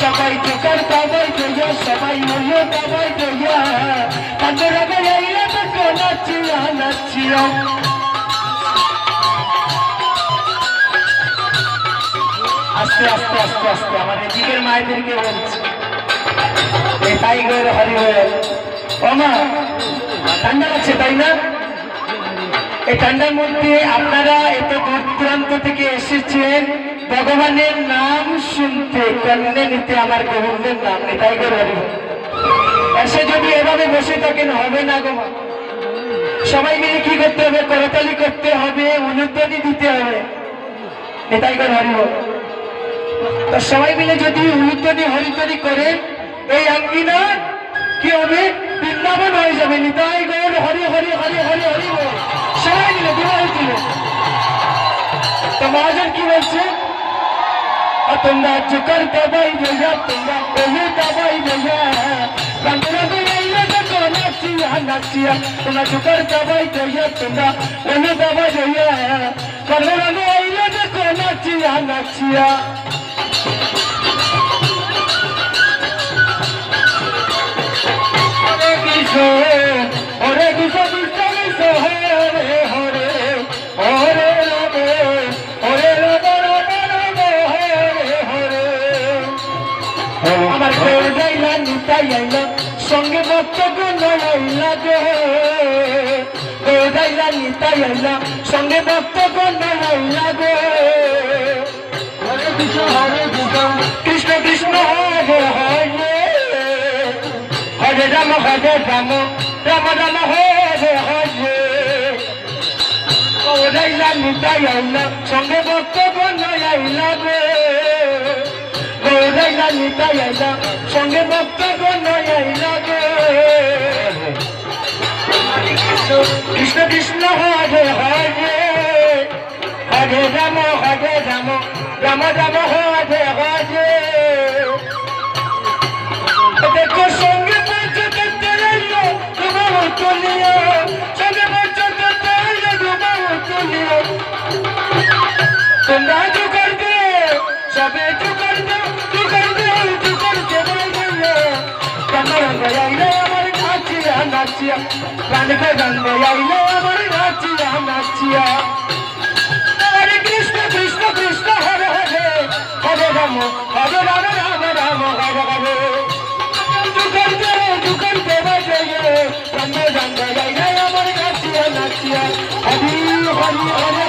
সবাই জোকার কাবাই জয়া সবাই হইল কাবাই জয়া কান্দর আগে আইলে তো নাচিয়া নাচিয়া আস্তে আস্তে আস্তে আস্তে আমার এদিকের মায়েদেরকে বলছে এই টাইগার হরি হয়ে ও মা ঠান্ডা লাগছে তাই না? এই ঠান্ডার মধ্যে আপনারা এত দূর দূরান্ত থেকে এসেছেন ভগবানের নাম শুনতে কর্ণে নিতে আমার গোবিন্দের নাম নিতাই গো হরি এসে যদি এভাবে বসে থাকেন হবে না গো মা সবাই মিলে কি করতে হবে করতালি করতে হবে উলুধ্বনি দিতে হবে নিতাই গো হরি তো সবাই মিলে যদি উলুধ্বনি হরিধ্বনি করেন এই আঙ্গিনা কি হবে বৃন্দাবন হয়ে যাবে নিতাই গৌর হরি হরি হরি হরি হরি সবাই মিলে বিবাহ দিল তো মহাজন কি বলছে তোমরা জোকার কাবাই জয়া তোমরা ওলে কাবাই জয়া কান্দরা বেলাইলে দেখো নাচিয়া নাচিয়া তোমরা জোকার কাবাই জয়া তোমরা ওলে কাবাই জয়া কান্দরা বেলাইলে দেখো নাচিয়া নাচিয়া হরে কৃষ্ণ কৃষ্ণ কৃষ্ণ হরে হরে হরে রাম হরে রাম রাম রাম হরে হরে আমার কেউ যাইলা নিতাই আইলা সঙ্গে ভক্ত গুণ আইলা গো কেউ যাইলা নিতাই আইলা সঙ্গে ভক্ত গুণ আইলা গো হরে কৃষ্ণ কৃষ্ণ কৃষ্ণ হরে হরে হরে রাম রাম রাম রাম হরে হরে ওরাইলা নিতাই আইলা সঙ্গে ভক্ত গণ আইলা গো ওরাইলা নিতাই আইলা সঙ্গে ভক্ত গণ আইলা গো কৃষ্ণ কৃষ্ণ হরে হরে হরে রাম রাম রাম হরে হরে দেখো সঙ্গে তোমরা তো করবে সবে তো করবে আইলে আমার নাচিয়া নাচিয়া গানকে গানবে আইলে আমার নাচিয়া নাচিয়া হরে কৃষ্ণ কৃষ্ণ কৃষ্ণ হরে হরে হরে রাম রাম রাম হরে হরে জুকরতে বাজে গানবে গানবে আইলে আমার নাচিয়া নাচিয়া হরি হরি হরে